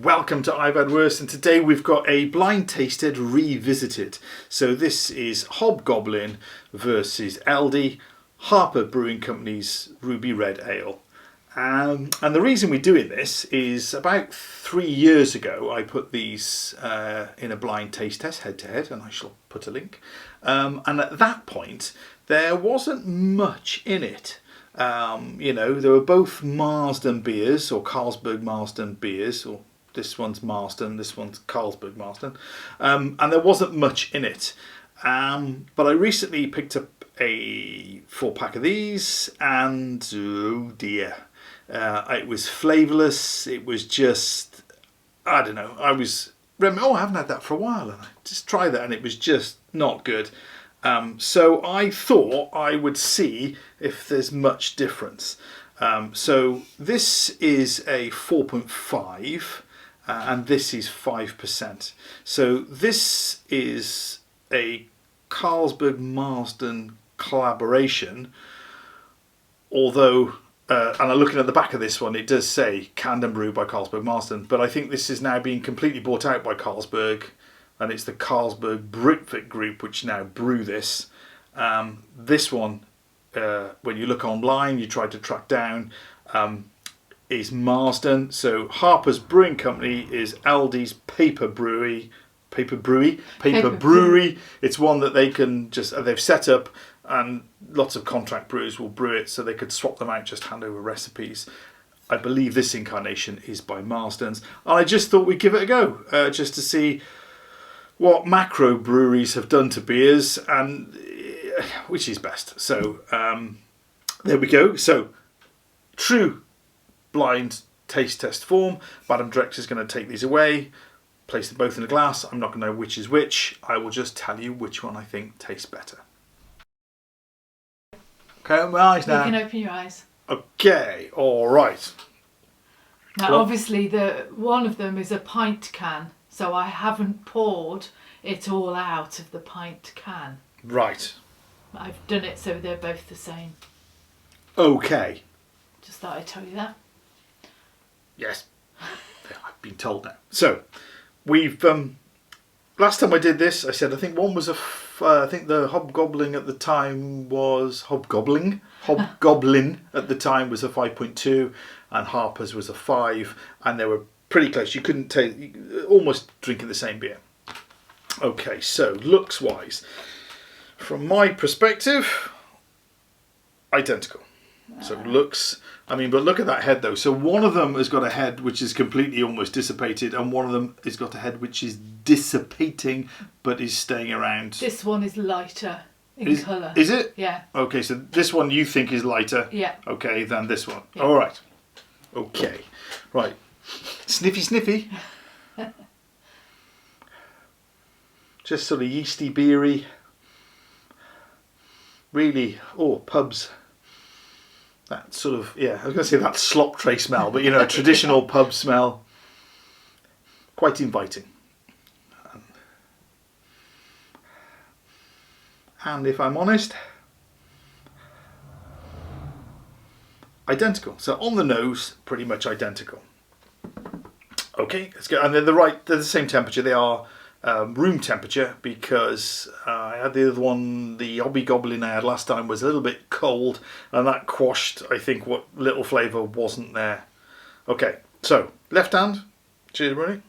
Welcome to I've Had Worse, and today we've got a blind tasted revisited. So this is Hobgoblin versus Aldi, Harper Brewing Company's Rudy Red Ale. And the reason we're doing this is about 3 years ago I put these in a blind taste test head to head, and I shall put a link. And at that point there wasn't much in it. They were both Marston beers, or Carlsberg Marston beers, or this one's Marston, this one's Carlsberg Marston, and there wasn't much in it. But I recently picked up a 4-pack of these, and oh dear, it was flavourless. It was just, I don't know. I haven't had that for a while, and I just tried that, and it was just not good. So I thought I would see if there's much difference. So this is a 4.5 and this is 5%. So this is a Carlsberg Marston collaboration, although and I'm looking at the back of this one, it does say canned and brewed by Carlsberg Marston, but I think this is now being completely bought out by Carlsberg. And it's the Carlsberg Britvic group which now brew this. This one, when you look online, you try to track down, is Marston. So Harper's Brewing Company is Aldi's paper brewery. It's one that they can they've set up, and lots of contract brewers will brew it, so they could swap them out, just hand over recipes. I believe this incarnation is by Marston's, and I just thought we'd give it a go, just to see what macro breweries have done to beers and which is best. So there we go. So true blind taste test form. Madam Director is going to take these away, place them both in a glass. I'm not going to know which is which. I will just tell you which one I think tastes better. Okay, open my eyes now. You can open your eyes. Okay, all right. Now, Well, obviously, one of them is a pint can. So I haven't poured it all out of the pint can. right. I've done it so they're both the same. Okay. Just thought I'd tell you that. Yes. I've been told now. So we've last time I did this, I said I think one was I think the Hobgoblin at the time was Hobgoblin at the time was a 5.2, and Harper's was a 5, and they were pretty close. You couldn't almost drinking the same beer. Okay, so looks wise, from my perspective, identical. So looks, but look at that head though. So one of them has got a head which is completely almost dissipated, and one of them has got a head which is dissipating but is staying around. This one is lighter in colour. Is it? Yeah. Okay, so this one you think is lighter. Yeah. Okay, than this one. Yeah. All right. Okay. Right. Sniffy, sniffy. Just sort of yeasty, beery. Really, pubs. That sort of, I was going to say that slop tray smell, but a traditional pub smell. Quite inviting. And if I'm honest, identical. So on the nose, pretty much identical. Okay, let's go. And they're the same temperature. They are room temperature, because I had the other one, the Hobgoblin I had last time, was a little bit cold, and that quashed, I think, what little flavour wasn't there. Okay, so left hand. Cheers, everybody.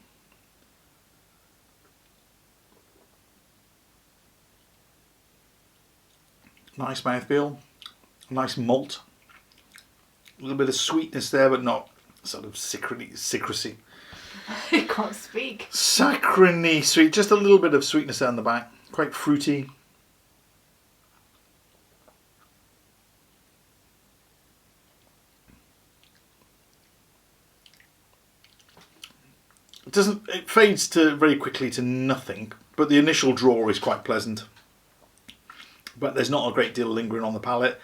Nice mouthfeel, nice malt. A little bit of sweetness there, but not sort of citrusy. I can't speak. Saccharine sweet, just a little bit of sweetness down the back. Quite fruity. It fades very quickly to nothing, but the initial draw is quite pleasant. But there's not a great deal lingering on the palate.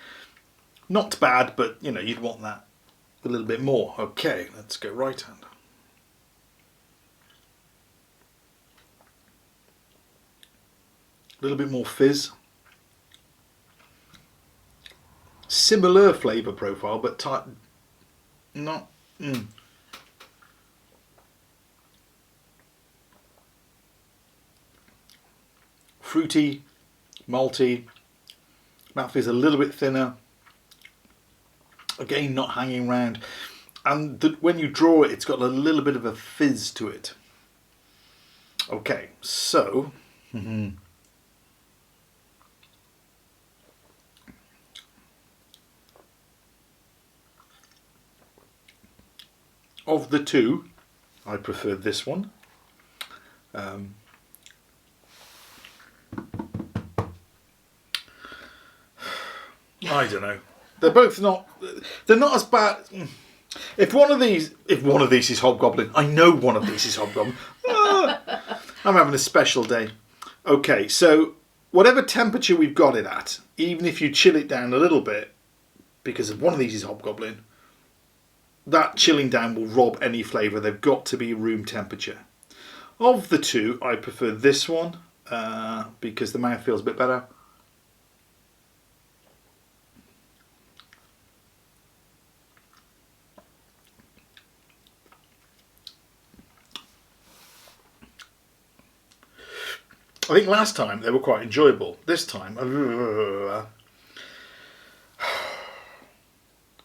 Not bad, but you'd want that a little bit more. Okay, let's go right hand. A little bit more fizz. Similar flavour profile, but not. fruity, malty. Mouthfeel is a little bit thinner. Again, not hanging around. And when you draw it, it's got a little bit of a fizz to it. Okay, so... Of the two, I prefer this one. I don't know. They're both not. They're not as bad. If one of these is Hobgoblin, I know one of these is Hobgoblin. I'm having a special day. Okay, so whatever temperature we've got it at, even if you chill it down a little bit, because if one of these is Hobgoblin, that chilling down will rob any flavour. They've got to be room temperature. Of the two, I prefer this one because the mouth feels a bit better. I think last time they were quite enjoyable. This time,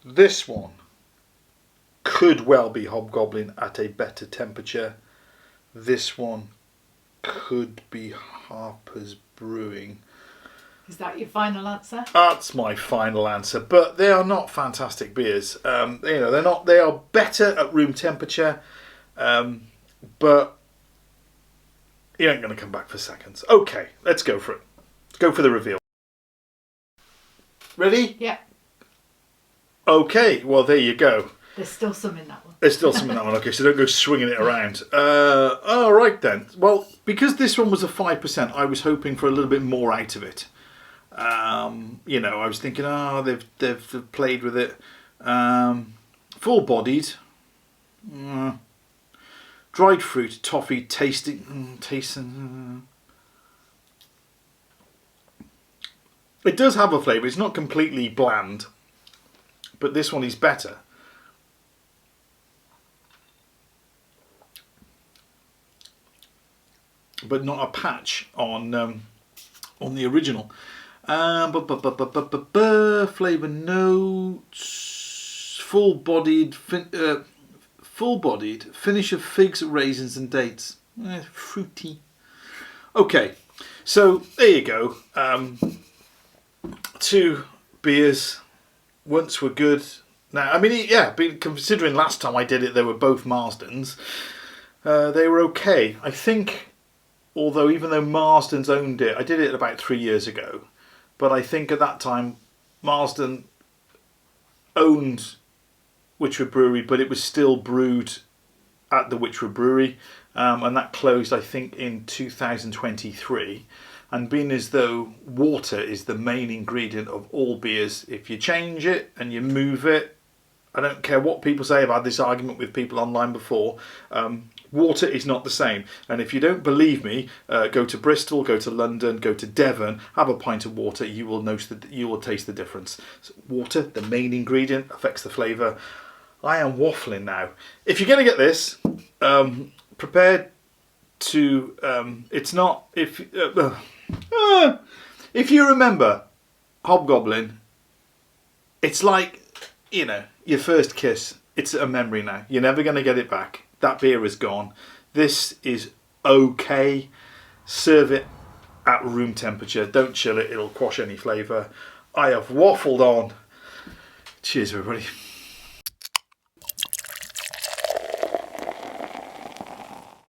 this one could well be Hobgoblin at a better temperature. This one could be Harper's Brewing. Is that your final answer? That's my final answer. But they are not fantastic beers. They're not. They are better at room temperature, but you ain't going to come back for seconds. Okay, let's go for it. Let's go for the reveal. Ready? Yeah. Okay, well, there you go. There's still some in that one. There's still some in that one. Okay, so don't go swinging it around. All right, then. Well, because this one was a 5%, I was hoping for a little bit more out of it. I was thinking, they've played with it. Full-bodied. Dried fruit, toffee, tasting. It does have a flavour. It's not completely bland, but this one is better. But not a patch on the original. Flavour notes, full-bodied. Full-bodied, finish of figs, raisins and dates. Fruity. Okay, so there you go. Two beers. Once were good. Now, considering last time I did it, they were both Marstons. They were okay. I think, even though Marston's owned it, I did it about 3 years ago. But I think at that time, Marston owned Witchwood Brewery, but it was still brewed at the Witchwood Brewery, and that closed, I think, in 2023. And being as though water is the main ingredient of all beers, if you change it and you move it, I don't care what people say. I've had this argument with people online before. Water is not the same. And if you don't believe me, go to Bristol, go to London, go to Devon, have a pint of water. You will taste the difference. So water, the main ingredient, affects the flavour. I am waffling now. If you're going to get this, prepare to. It's not if you remember Hobgoblin. It's like your first kiss. It's a memory now. You're never going to get it back. That beer is gone. This is okay. Serve it at room temperature. Don't chill it. It'll quash any flavour. I have waffled on. Cheers, everybody.